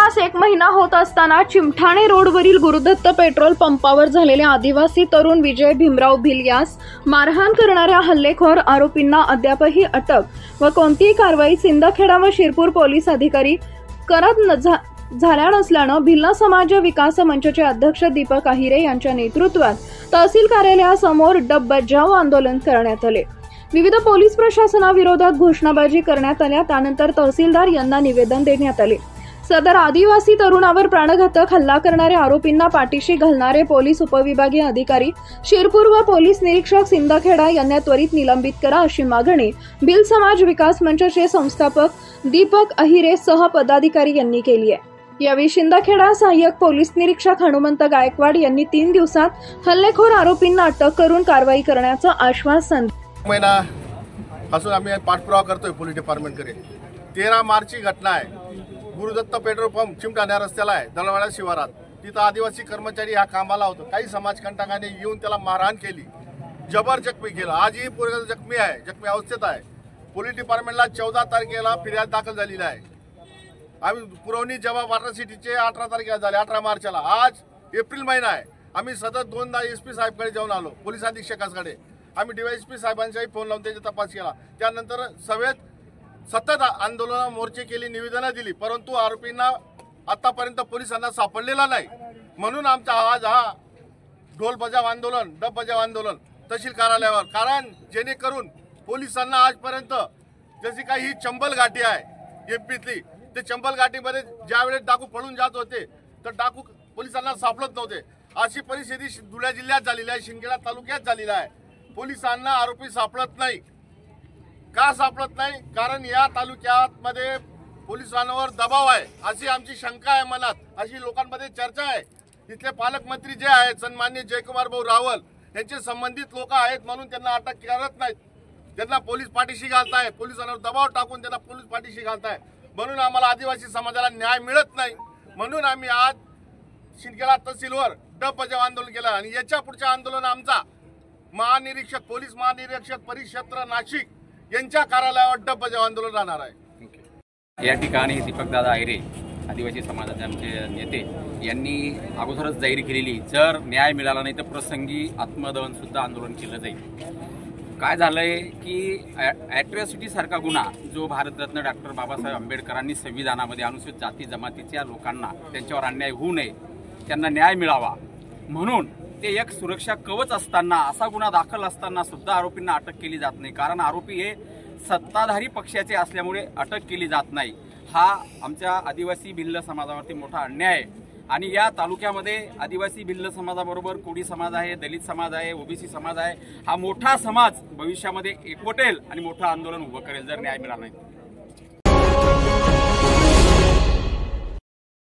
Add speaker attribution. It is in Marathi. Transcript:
Speaker 1: घटनेस 1 महिना होत असताना चिमठाणे रोडवरील गुरुदत्त पेट्रोल पंपावर झालेल्या आदिवासी तरुण विजय भीमराव भिल यास मारहाण करणाऱ्या हल्लेखोर आरोपींना अद्यापही अटक व कोणतीही कारवाई सिंदखेडा व शिरपूर पोलीस अधिकारी करत झाल्या नसल्यानं भिल्ल समाज विकास मंचचे अध्यक्ष दीपक अहिरे यांच्या नेतृत्वात तहसील कार्यालयासमोर डब बजाव आंदोलन करण्यात आले। विविध पोलीस प्रशासनाविरोधात घोषणाबाजी करण्यात आल्या। त्यानंतर तहसीलदार यांना निवेदन देण्यात आले। सदर आदिवासी तरुणावर प्राणघातक हल्ला करणाऱ्या आरोपींना पाठीशी घालणारे पोलीस उपविभागीय अधिकारी शिरपूर व पोलीस निरीक्षक सिंदखेडा यांना त्वरित निलंबित करा अशी मागणी भिल समाज विकास मंचचे संस्थापक दीपक अहिरे सह पदाधिकारी यांनी केली आहे। यावेळी सिंदखेडा सहाय्यक पोलीस निरीक्षक हनुमंत गायकवाड यांनी 3 दिवसात हल्लेखोर आरोपींना अटक करून कारवाई करण्याचं आश्वासन
Speaker 2: महिना पासून आम्ही पाठपुरावा करतोय पोलीस डिपार्टमेंटकडे। 13 मार्चची घटना आहे। गुरुदत्त पेट्रोल पंप चिमठाणे रस्त्याला आहे, दलवाडा शिवारात। तिथं आदिवासी कर्मचारी हा कामाला होतो। काही समाजकंटकांनी येऊन त्याला मारहाण केली, जबर जखमी केलं। आजही पोरगा जखमी आहे, जखमी अवस्थेत आहे। पोलीस डिपार्टमेंटला 14 तारखेला फिर्याद दाखल झालेली आहे। आम्ही पुरवणी जबाब वाटर सिटीचे 18 तारखेला झाले, 18 मार्चला। आज एप्रिल महिना आहे। आम्ही सतत 2दा एसपी साहेबकडे जाऊन आलो, पोलीस अधीक्षकाकडे। आम्ही डीवायएसपी साहेबांचाही फोन लावून त्याचा तपास केला। त्यानंतर सभेत सतत आंदोलन मोर्चे केली, निवेदनं दिली, परंतु आरोपींना आतापर्यंत पोलिसांना सापडलेला नाही। म्हणून आमचा आज हा ढोल बजाव आंदोलन, डब बजाव आंदोलन तहसील कार्यालयावर, कारण जेणेकरून पोलिसांना आजपर्यंत जशी काही ही चंबल घाटी आहे एमपीतली, ते चंबल घाटीमध्ये ज्यावेळेस डाकू पळून जात होते तर डाकू पोलिसांना सापडत नव्हते। अशी परिस्थिती धुळे जिल्ह्यात झालेली आहे, शिंदखेडा तालुक्यात झालेली आहे। पोलिसांना आरोपी सापडत नाही। का सापडत नाही? कारण या तालुक्यामध्ये पोलिसांवर दबाव आहे अशी आमची शंका आहे मनात, अशी लोकांमध्ये चर्चा आहे। तिथले पालकमंत्री जे आहेत सन्माननीय जयकुमार भाऊ रावल यांचे संबंधित लोक आहेत, म्हणून त्यांना अटक करत नाहीत। त्यांना पोलीस पाठीशी घालताय, पोलिसांवर दबाव टाकून त्यांना पोलीस पाठीशी घालताय। म्हणून आम्हाला आदिवासी समाजाला न्याय मिळत नाही। म्हणून आम्ही आज सिंदखेडा तहसीलवर डब बजाव आंदोलन केलं आणि याच्या पुढचं आंदोलन आमचा महानिरीक्षक, पोलीस महानिरीक्षक परिक्षेत्र नाशिक यांच्या कार्यालयावर डब बजाव आंदोलन राहणार आहे।
Speaker 3: या ठिकाणी दीपकदादा अहिरे आदिवासी समाजाचे आमचे नेते यांनी अगोदरच जाहीर केलेली जर न्याय मिळाला नाही तर प्रसंगी आत्मदहन सुद्धा आंदोलन केलं जाईल। काय झालंय की ॲट्रॉसिटी सारखा गुन्हा जो भारतरत्न डॉक्टर बाबासाहेब आंबेडकरांनी संविधानामध्ये अनुसूचित जाती जमातीच्या लोकांना त्यांच्यावर अन्याय होऊ नये, त्यांना न्याय मिळावा म्हणून ते एक सुरक्षा कवच असताना असा गुन्हा दाखल असताना सुद्धा आरोपींना अटक केली जात नाही। कारण आरोपी हे सत्ताधारी पक्षाचे असल्यामुळे अटक केली जात नाही। हा आमच्या आदिवासी भिल्ल समाजावरती मोठा अन्याय आहे आणि या तालुक्यामध्ये आदिवासी भिल्ल समाजाबरोबर कोळी समाज आहे, दलित समाज आहे, ओबीसी समाज आहे। हा मोठा समाज भविष्यामध्ये एकवटेल आणि मोठं आंदोलन उभं करेल जर न्याय मिळाला नाही।